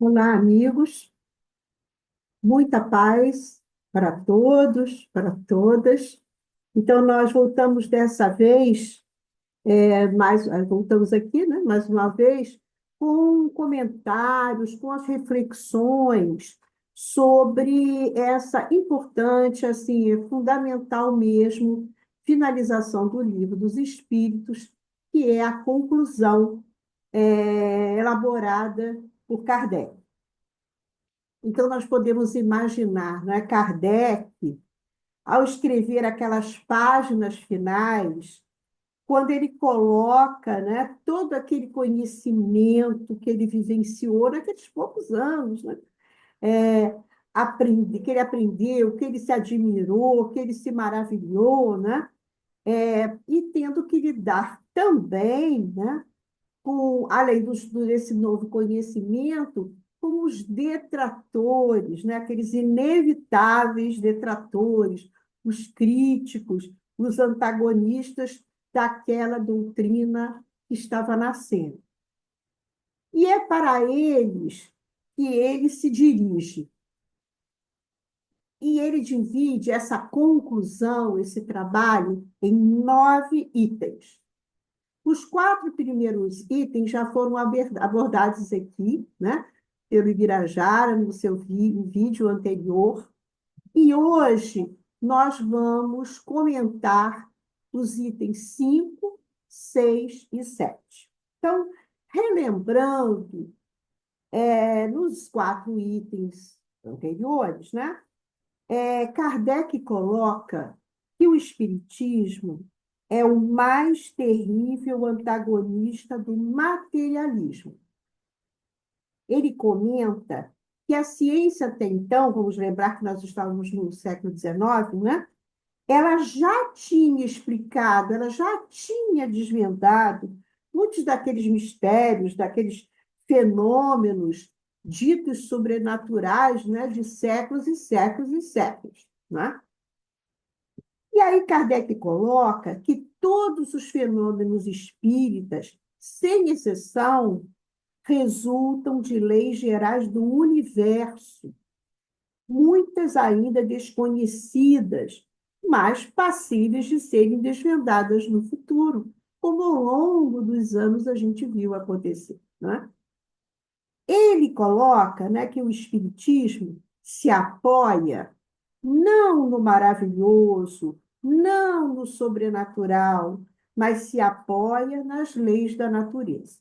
Olá, amigos. Muita paz para todos, para todas. Então, nós voltamos dessa vez, voltamos aqui, né, mais uma vez, com comentários, com as reflexões sobre essa importante, assim, fundamental mesmo, finalização do Livro dos Espíritos, que é a conclusão, elaborada por Kardec. Então, nós podemos imaginar, né, Kardec, ao escrever aquelas páginas finais, quando ele coloca, né, todo aquele conhecimento que ele vivenciou naqueles poucos anos, né, que ele aprendeu, que ele se admirou, que ele se maravilhou, né, e tendo que lidar também, né, além desse novo conhecimento, com os detratores, né? Aqueles inevitáveis detratores, os críticos, os antagonistas daquela doutrina que estava nascendo. E é para eles que ele se dirige. E ele divide essa conclusão, esse trabalho, em 9 itens. Os 4 primeiros itens já foram abordados aqui, né, pelo Ibirajara, no seu vídeo anterior, e hoje nós vamos comentar os itens 5, 6 e 7. Então, relembrando, nos 4 itens anteriores, né, Kardec coloca que o Espiritismo é o mais terrível antagonista do materialismo. Ele comenta que a ciência até então, vamos lembrar que nós estávamos no século XIX, né? Ela já tinha explicado, ela já tinha desvendado muitos daqueles mistérios, daqueles fenômenos ditos sobrenaturais, né, de séculos e séculos e séculos, né? E aí Kardec coloca que todos os fenômenos espíritas, sem exceção, resultam de leis gerais do universo, muitas ainda desconhecidas, mas passíveis de serem desvendadas no futuro, como ao longo dos anos a gente viu acontecer, né? Ele coloca, né, que o Espiritismo se apoia não no maravilhoso, não no sobrenatural, mas se apoia nas leis da natureza.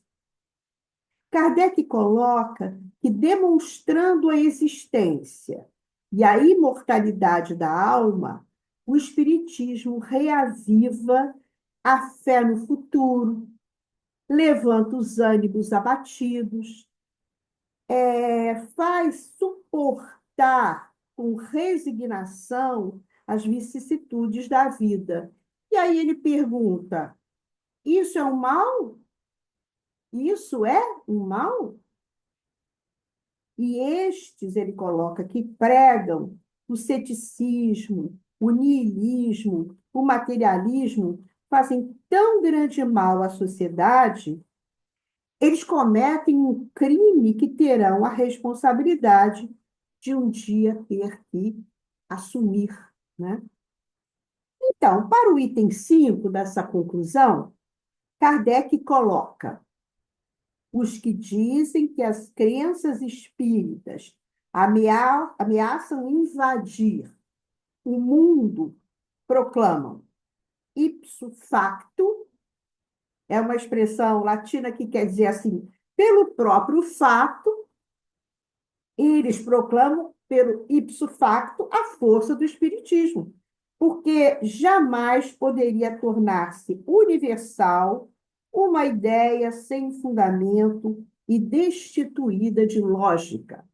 Kardec coloca que, demonstrando a existência e a imortalidade da alma, o Espiritismo reaviva a fé no futuro, levanta os ânimos abatidos, faz suportar com resignação as vicissitudes da vida. E aí ele pergunta: isso é um mal? Isso é um mal? E estes, ele coloca, que pregam o ceticismo, o niilismo, o materialismo, fazem tão grande mal à sociedade, eles cometem um crime que terão a responsabilidade de um dia ter que assumir, né? Então, para o item 5 dessa conclusão, Kardec coloca: os que dizem que as crenças espíritas ameaçam invadir o mundo proclamam ipso facto, é uma expressão latina que quer dizer assim, pelo próprio fato, eles proclamam pelo ipso facto a força do espiritismo, porque jamais poderia tornar-se universal uma ideia sem fundamento e destituída de lógica.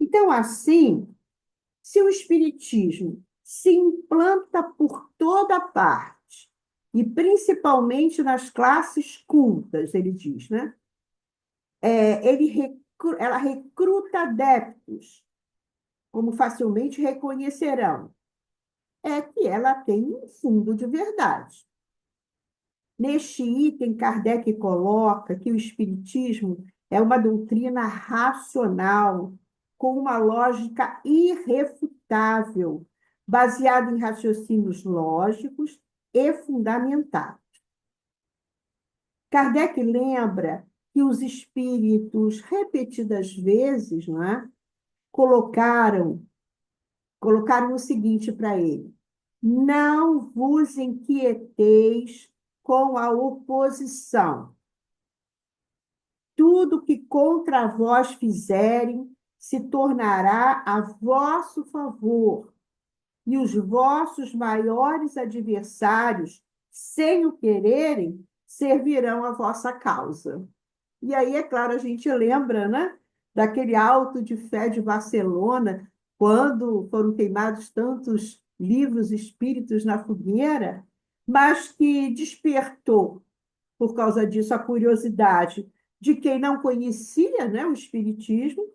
Então, assim, se o espiritismo se implanta por toda parte, e principalmente nas classes cultas, ele diz, né? Ela recruta adeptos, como facilmente reconhecerão, é que ela tem um fundo de verdade. Neste item, Kardec coloca que o Espiritismo É uma doutrina racional, com uma lógica irrefutável, baseada em raciocínios lógicos e fundamentados. Kardec lembra que os espíritos, repetidas vezes, não é, colocaram, colocaram o seguinte para ele: não vos inquieteis com a oposição. Tudo que contra vós fizerem se tornará a vosso favor, e os vossos maiores adversários, sem o quererem, servirão à vossa causa. E aí, é claro, a gente lembra, né, daquele auto de fé de Barcelona, quando foram queimados tantos livros espíritos na fogueira, mas que despertou, por causa disso, a curiosidade de quem não conhecia, né, o espiritismo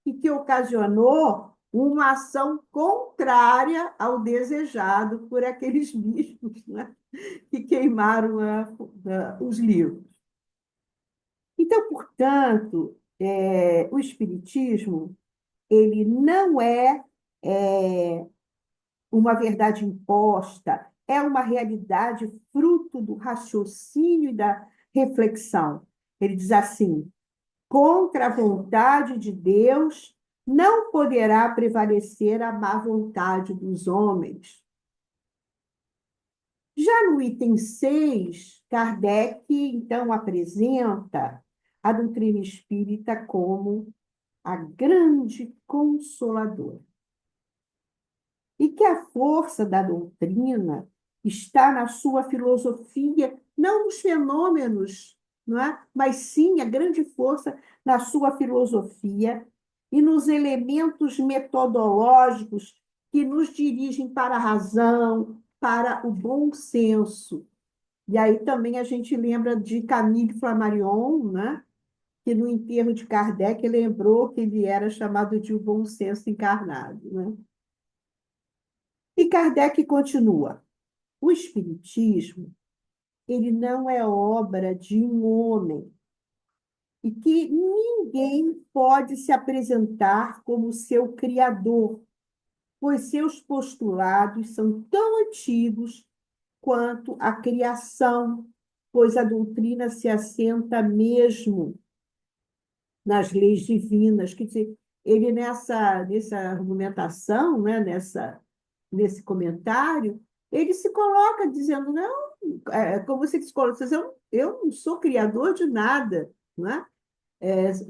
e que ocasionou uma ação contrária ao desejado por aqueles bispos, né, que queimaram os livros. Então, portanto, o espiritismo ele não é uma verdade imposta, é uma realidade fruto do raciocínio e da reflexão. Ele diz assim: contra a vontade de Deus não poderá prevalecer a má vontade dos homens. Já no item 6, Kardec, então, apresenta a doutrina espírita como a grande consoladora. E que a força da doutrina está na sua filosofia, não nos fenômenos, não é? Mas sim a grande força na sua filosofia e nos elementos metodológicos que nos dirigem para a razão, para o bom senso. E aí também a gente lembra de Camille Flammarion, né? Que no enterro de Kardec lembrou que ele era chamado de o bom senso encarnado, né? E Kardec continua: o espiritismo, ele não é obra de um homem e que ninguém pode se apresentar como seu criador, pois seus postulados são tão antigos quanto a criação, pois a doutrina se assenta mesmo nas leis divinas. Quer dizer, ele nessa argumentação, né, nesse comentário, ele se coloca dizendo, não, como você se coloca, eu não sou criador de nada, não é?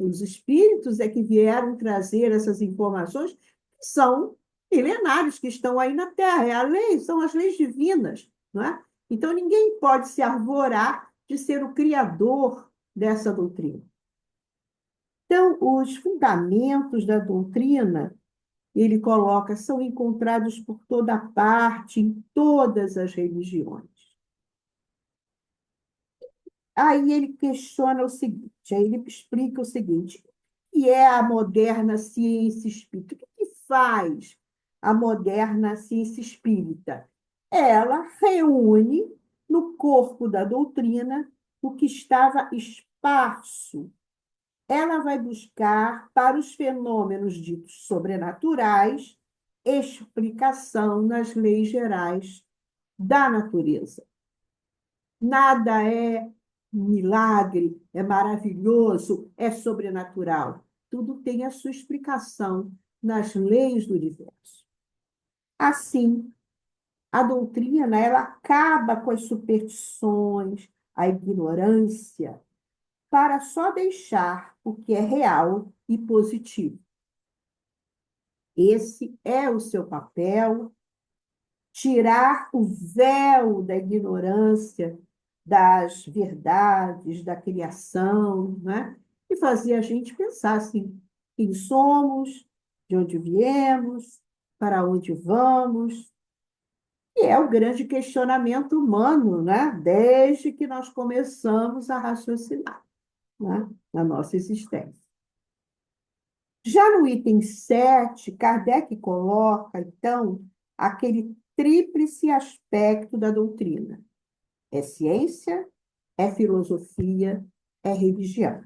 Os espíritos é que vieram trazer essas informações que são milenares, que estão aí na Terra, é a lei, são as leis divinas, não é? Então, ninguém pode se arvorar de ser o criador dessa doutrina. Então, os fundamentos da doutrina, ele coloca, são encontrados por toda parte, em todas as religiões. Aí ele questiona o seguinte, aí ele explica o seguinte: o que é a moderna ciência espírita? O que faz a moderna ciência espírita? Ela reúne no corpo da doutrina o que estava esparso. Ela vai buscar para os fenômenos ditos sobrenaturais explicação nas leis gerais da natureza. Nada é milagre, é maravilhoso, é sobrenatural. Tudo tem a sua explicação nas leis do universo. Assim, a doutrina ela acaba com as superstições, a ignorância, para só deixar o que é real e positivo. Esse é o seu papel, tirar o véu da ignorância das verdades, da criação, né? E fazer a gente pensar assim, quem somos, de onde viemos, para onde vamos. E é o grande questionamento humano, né? Desde que nós começamos a raciocinar, né? Na nossa existência. Já no item 7, Kardec coloca, então, aquele tríplice aspecto da doutrina. É ciência, é filosofia, é religião.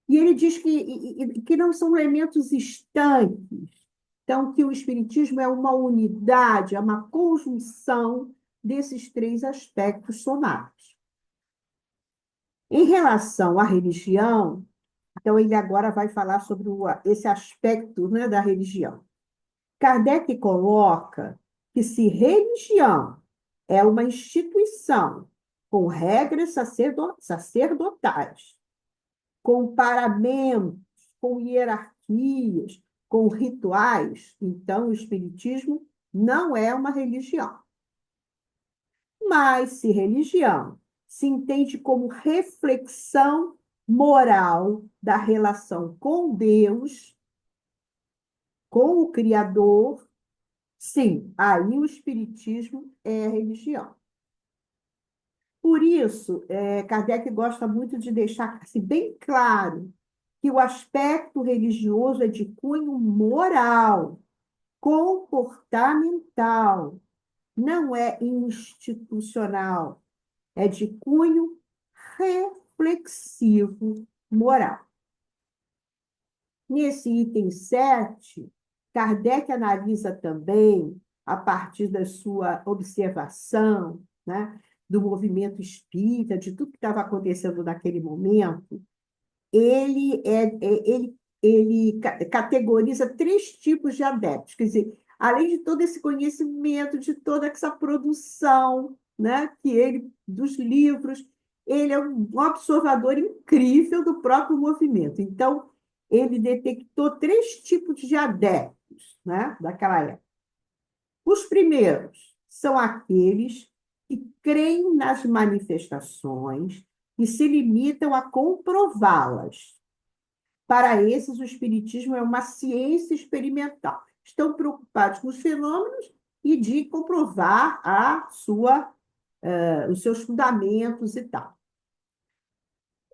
E ele diz que não são elementos estanques. Então, que o Espiritismo é uma unidade, é uma conjunção desses três aspectos somados. Em relação à religião, então ele agora vai falar sobre esse aspecto, né, da religião. Kardec coloca que se religião é uma instituição com regras sacerdotais, com paramentos, com hierarquias, com rituais, então o Espiritismo não é uma religião. Mas se religião se entende como reflexão moral da relação com Deus, com o Criador, sim, aí o Espiritismo é religião. Por isso, Kardec gosta muito de deixar assim, bem claro que o aspecto religioso é de cunho moral, comportamental, não é institucional, é de cunho reflexivo moral. Nesse item 7, Kardec analisa também, a partir da sua observação, né, do movimento espírita, de tudo que estava acontecendo naquele momento, ele categoriza três tipos de adeptos. Quer dizer, além de todo esse conhecimento, de toda essa produção, né, dos livros, ele é um observador incrível do próprio movimento. Então, ele detectou três tipos de adeptos, né, daquela época. Os primeiros são aqueles que creem nas manifestações e se limitam a comprová-las. Para esses, o Espiritismo é uma ciência experimental. Estão preocupados com os fenômenos e de comprovar os seus fundamentos e tal.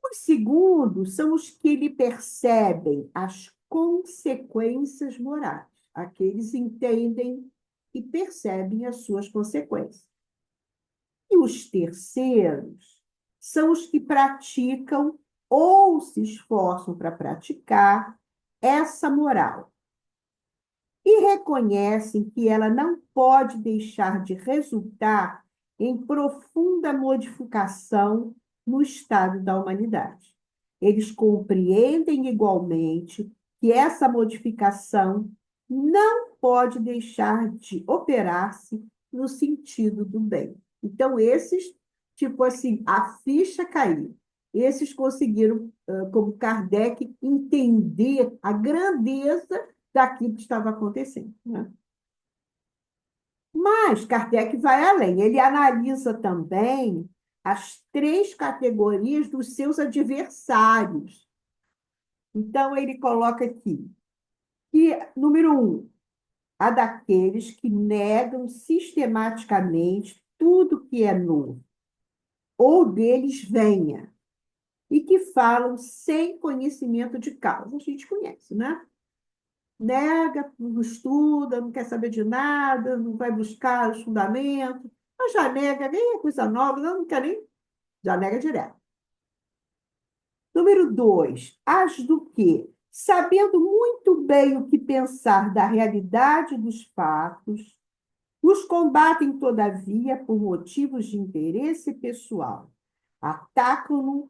Os segundos são os que lhe percebem as consequências morais. Aqueles entendem e percebem as suas consequências. E os terceiros são os que praticam ou se esforçam para praticar essa moral e reconhecem que ela não pode deixar de resultar em profunda modificação no estado da humanidade. Eles compreendem igualmente que essa modificação não pode deixar de operar-se no sentido do bem. Então, esses, tipo assim, a ficha caiu. Esses conseguiram, como Kardec, entender a grandeza daquilo que estava acontecendo, né? Mas Kardec vai além. Ele analisa também as três categorias dos seus adversários. Então, ele coloca aqui que, número um, a daqueles que negam sistematicamente tudo que é novo, ou deles venha, e que falam sem conhecimento de causa. A gente conhece, né? Nega, não estuda, não quer saber de nada, não vai buscar os fundamentos, mas já nega, nem é coisa nova, não quer nem, já nega direto. Número 2, as do que, sabendo muito bem o que pensar da realidade dos fatos, os combatem, todavia, por motivos de interesse pessoal. Atacam-no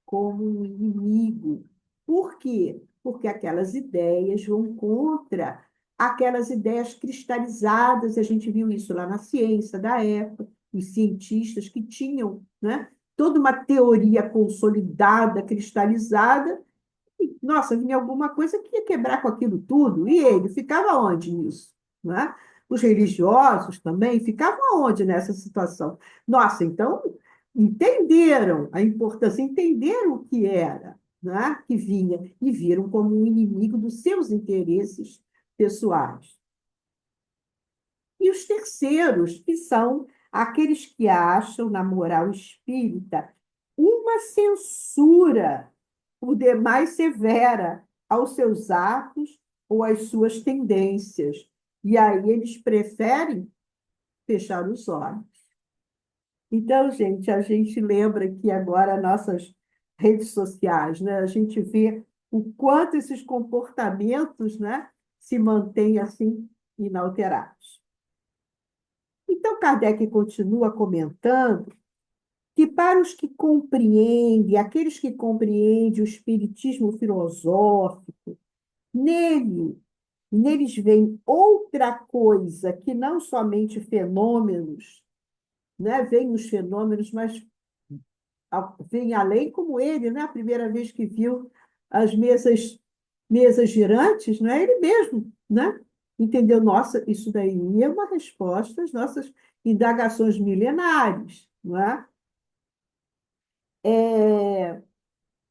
como um inimigo. Por quê? Porque aquelas ideias vão contra aquelas ideias cristalizadas, a gente viu isso lá na ciência da época, os cientistas que tinham, né, toda uma teoria consolidada, cristalizada, e, nossa, vinha alguma coisa que ia quebrar com aquilo tudo, e ele ficava onde nisso? Né? Os religiosos também ficavam onde nessa situação? Nossa, então entenderam a importância, entenderam o que era, né, que vinha, e viram como um inimigo dos seus interesses pessoais. E os terceiros, que são aqueles que acham na moral espírita uma censura por demais severa aos seus atos ou às suas tendências. E aí eles preferem fechar os olhos. Então, gente, a gente lembra que agora nossas redes sociais, né? A gente vê o quanto esses comportamentos, né, se mantêm assim inalterados. Então, Kardec continua comentando que para os que compreendem, aqueles que compreendem o espiritismo filosófico, nele, neles vem outra coisa que não somente fenômenos, né? Vem os fenômenos, mas vem além, como ele, né? A primeira vez que viu as mesas girantes, não é ele mesmo, né? Entendeu? Nossa, isso daí é uma resposta às nossas indagações milenares, não é? É,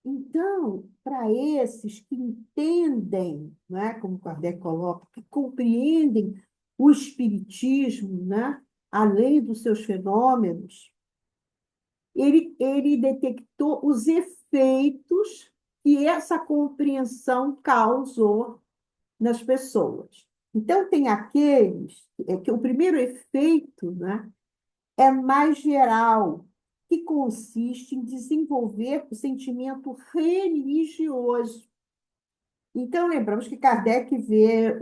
então, para esses que entendem, né, como Kardec coloca, que compreendem o espiritismo, né, além dos seus fenômenos, ele detectou os efeitos que essa compreensão causou nas pessoas. Então, tem aqueles que o primeiro efeito, né, é mais geral, que consiste em desenvolver o sentimento religioso. Então, lembramos que Kardec vê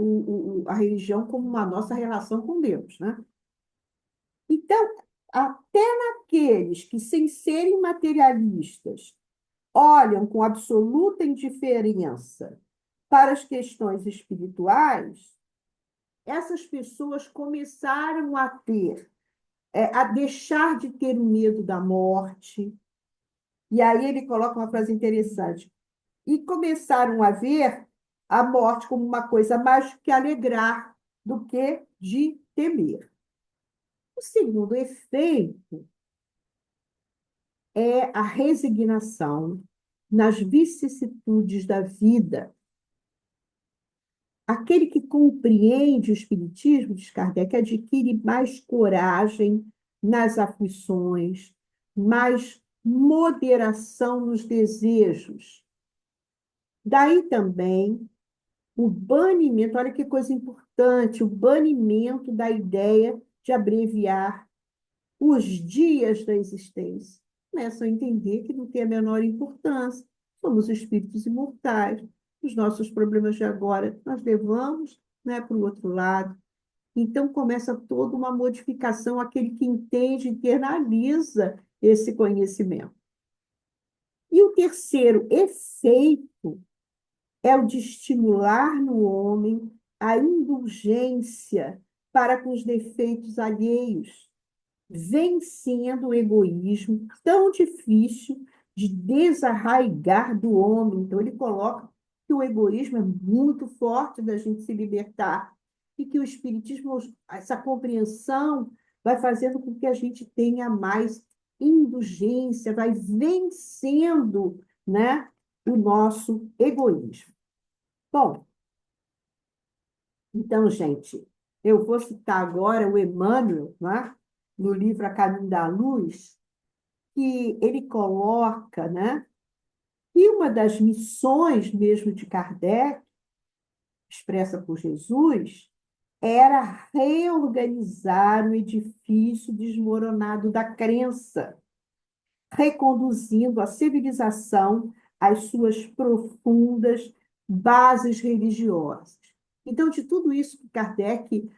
a religião como uma nossa relação com Deus, né? Então, até naqueles que, sem serem materialistas, olham com absoluta indiferença para as questões espirituais, essas pessoas começaram a ter, a deixar de ter o medo da morte. E aí ele coloca uma frase interessante. E começaram a ver a morte como uma coisa mais que alegrar do que de temer. O segundo efeito é a resignação nas vicissitudes da vida. Aquele que compreende o Espiritismo, diz Kardec, adquire mais coragem nas aflições, mais moderação nos desejos. Daí também o banimento, olha que coisa importante, o banimento da ideia de abreviar os dias da existência. Começam a entender que não tem a menor importância. Somos espíritos imortais. Os nossos problemas de agora nós levamos, né, para o outro lado. Então começa toda uma modificação, aquele que entende, internaliza esse conhecimento. E o terceiro efeito é o de estimular no homem a indulgência para com os defeitos alheios, vencendo o egoísmo tão difícil de desarraigar do homem. Então, ele coloca que o egoísmo é muito forte da gente se libertar e que o Espiritismo, essa compreensão, vai fazendo com que a gente tenha mais indulgência, vai vencendo, né, o nosso egoísmo. Bom, então, gente, eu vou citar agora o Emmanuel, né, no livro A Caminho da Luz, que ele coloca, né, que uma das missões mesmo de Kardec, expressa por Jesus, era reorganizar o edifício desmoronado da crença, reconduzindo a civilização às suas profundas bases religiosas. Então, de tudo isso que Kardec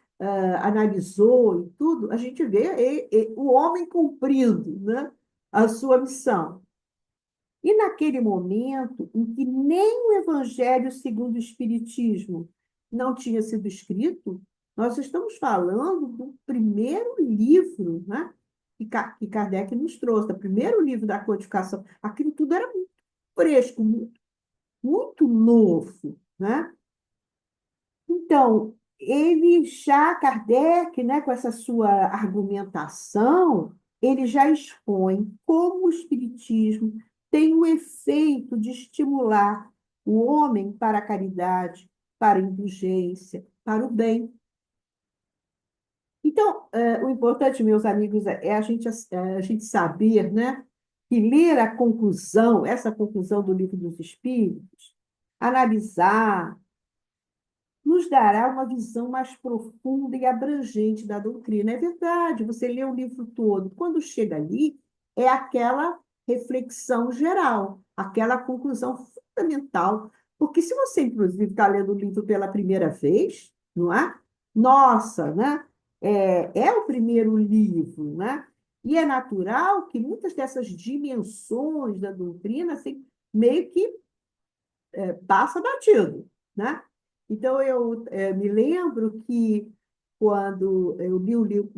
analisou e tudo, a gente vê o homem cumprindo, né, a sua missão. E naquele momento em que nem o Evangelho segundo o Espiritismo não tinha sido escrito, nós estamos falando do primeiro livro, né, que Kardec nos trouxe, do primeiro livro da codificação. Aquilo tudo era muito fresco, muito, muito novo, né? Então, ele já, Kardec, né, com essa sua argumentação, ele já expõe como o Espiritismo tem o efeito de estimular o homem para a caridade, para a indulgência, para o bem. Então, o importante, meus amigos, é a gente saber, né, que ler a conclusão, essa conclusão do Livro dos Espíritos, analisar, nos dará uma visão mais profunda e abrangente da doutrina. É verdade, você lê o livro todo. Quando chega ali, é aquela reflexão geral, aquela conclusão fundamental Porque se você, inclusive, está lendo o livro pela primeira vez, não é? Nossa, né? É o primeiro livro, né? E é natural que muitas dessas dimensões da doutrina assim, meio que passa batido, né? Então, eu me lembro que quando eu li o livro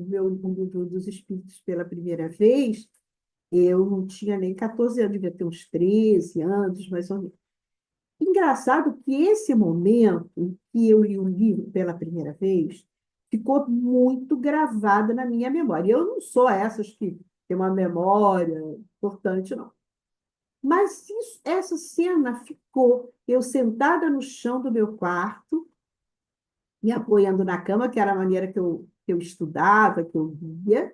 dos Espíritos pela primeira vez, eu não tinha nem 14 anos, devia ter uns 13 anos, mais ou menos. Engraçado que esse momento em que eu li o livro pela primeira vez ficou muito gravado na minha memória. Eu não sou essas que têm uma memória importante, não. Mas essa cena ficou, eu sentada no chão do meu quarto, me apoiando na cama, que era a maneira que eu estudava, que eu via,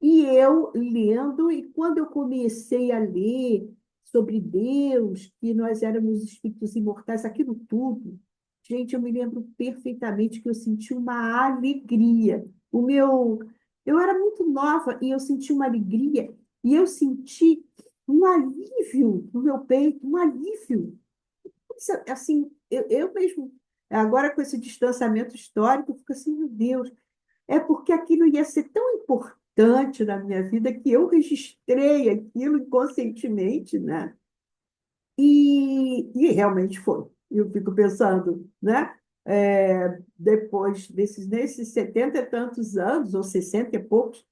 e eu lendo, e quando eu comecei a ler sobre Deus, que nós éramos espíritos imortais, aquilo tudo, gente, eu me lembro perfeitamente que eu senti uma alegria. Eu era muito nova e eu senti uma alegria, e eu senti um alívio no meu peito, um alívio. Assim, eu mesmo, agora com esse distanciamento histórico, eu fico assim, meu Deus, é porque aquilo ia ser tão importante na minha vida que eu registrei aquilo inconscientemente, né? E realmente foi. Eu fico pensando, né? Depois nesses 70 e tantos anos, ou 60 e poucos,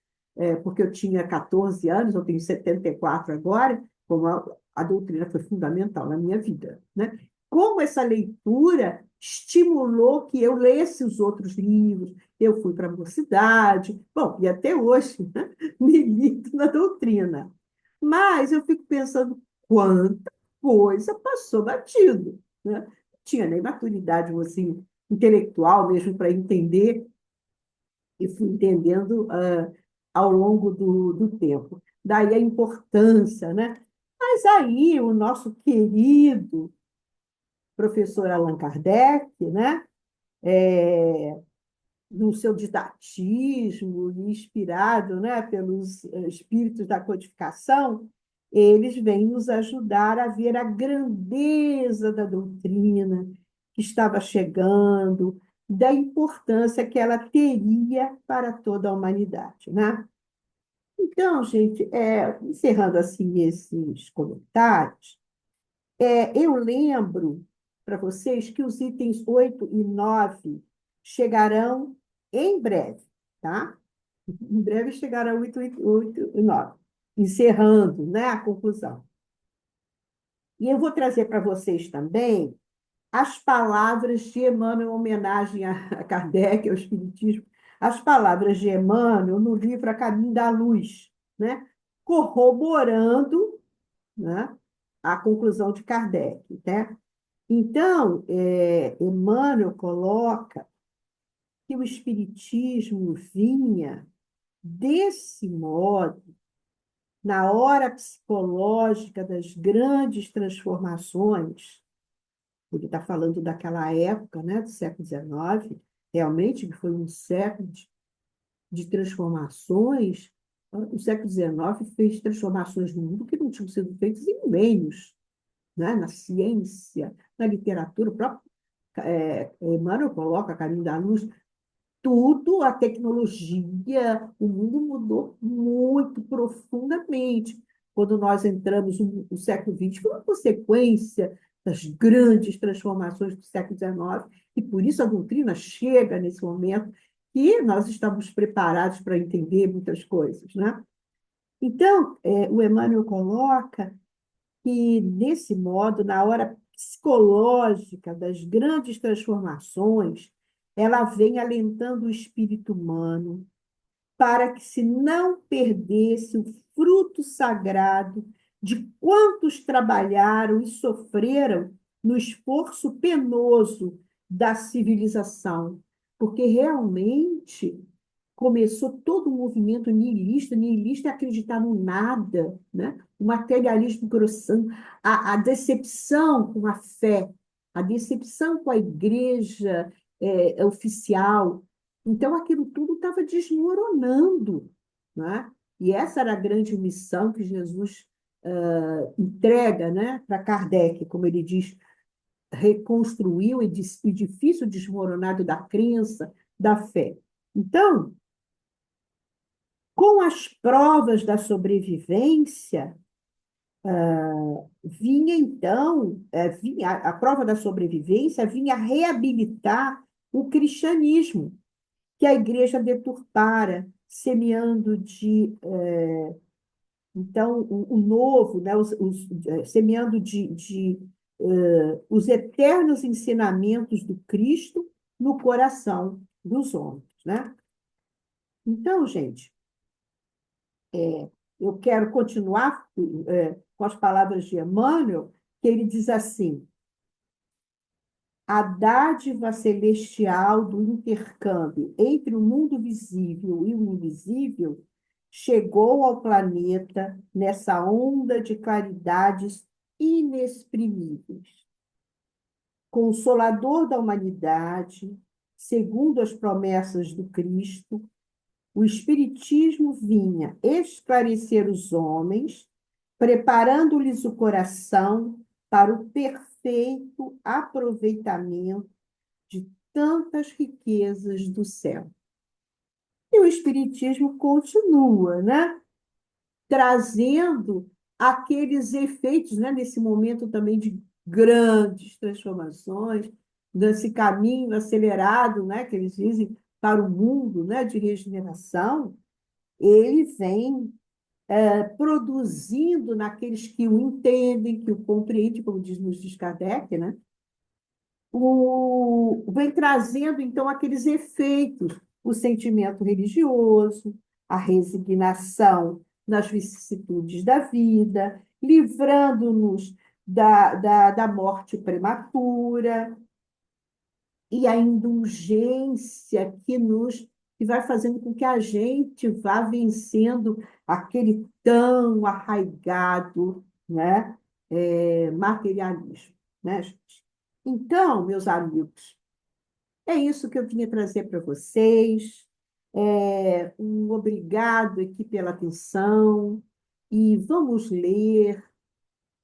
porque eu tinha 14 anos, eu tenho 74 agora, como a doutrina foi fundamental na minha vida, né? Como essa leitura estimulou que eu lesse os outros livros, eu fui para a mocidade, bom, e até hoje, né, milito na doutrina. Mas eu fico pensando quanta coisa passou batido, né? Não tinha nem maturidade assim, intelectual mesmo para entender, e fui entendendo ao longo do tempo. Daí a importância, né? Mas aí o nosso querido professor Allan Kardec, né? No seu didatismo, inspirado, né, pelos espíritos da codificação, eles vêm nos ajudar a ver a grandeza da doutrina que estava chegando, da importância que ela teria para toda a humanidade, né? Então, gente, encerrando assim esses comentários, eu lembro para vocês que os itens 8 e 9 chegarão em breve, tá? Em breve chegarão 8 e 9, encerrando, né, a conclusão. E eu vou trazer para vocês também as palavras de Emmanuel, em homenagem a Kardec, ao Espiritismo, as palavras de Emmanuel no livro A Caminho da Luz, né? Corroborando, né, a conclusão de Kardec, né? Então, Emmanuel coloca que o Espiritismo vinha desse modo, na hora psicológica das grandes transformações, ele está falando daquela época, né, do século XIX, realmente que foi um século de transformações. O século XIX fez transformações no mundo que não tinham sido feitas em milênios, né? Na ciência, na literatura, o próprio Emmanuel coloca a Caminho da Luz, tudo, a tecnologia, o mundo mudou muito profundamente. Quando nós entramos no século XX, foi uma consequência das grandes transformações do século XIX, e por isso a doutrina chega nesse momento que nós estamos preparados para entender muitas coisas, né? Então, o Emmanuel coloca que, desse modo, na hora psicológica das grandes transformações, ela vem alentando o espírito humano para que se não perdesse o fruto sagrado de quantos trabalharam e sofreram no esforço penoso da civilização, porque realmente começou todo um movimento niilista, niilista é acreditar no nada, né? O materialismo grossão, a decepção com a fé, a decepção com a igreja oficial. Então, aquilo tudo estava desmoronando, né? E essa era a grande missão que Jesus entrega, né, para Kardec, como ele diz, reconstruir o edifício desmoronado da crença, da fé. Então, com as provas da sobrevivência, vinha então, a prova da sobrevivência vinha reabilitar o cristianismo, que a igreja deturpara, semeando então o novo, né, semeando os eternos ensinamentos do Cristo no coração dos homens, né? Então, gente, eu quero continuar com as palavras de Emmanuel, que ele diz assim: a dádiva celestial do intercâmbio entre o mundo visível e o invisível chegou ao planeta nessa onda de claridades inexprimíveis. Consolador da humanidade, segundo as promessas do Cristo, o Espiritismo vinha esclarecer os homens, preparando-lhes o coração para o perfeito aproveitamento de tantas riquezas do céu. E o Espiritismo continua, né? Trazendo aqueles efeitos, né? Nesse momento também de grandes transformações, desse caminho acelerado, né? Que eles dizem para o mundo, né? De regeneração, ele vem produzindo naqueles que o entendem, que o compreendem, como nos diz Kardec, né? Vem trazendo, então, aqueles efeitos, o sentimento religioso, a resignação nas vicissitudes da vida, livrando-nos da morte prematura, e a indulgência que vai fazendo com que a gente vá vencendo aquele tão arraigado, né, materialismo, né, gente? Então, meus amigos, é isso que eu vinha trazer para vocês. Um obrigado aqui pela atenção e vamos ler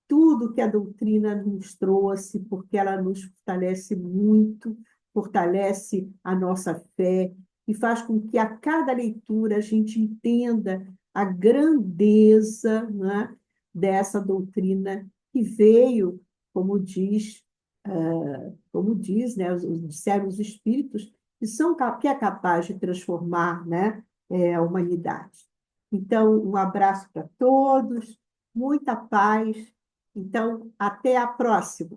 tudo que a doutrina nos trouxe, porque ela nos fortalece muito, fortalece a nossa fé e faz com que a cada leitura a gente entenda a grandeza, né, dessa doutrina que veio, como diz, né, disseram os espíritos, que é capaz de transformar, né, a humanidade. Então, um abraço para todos, muita paz. Então, até a próxima.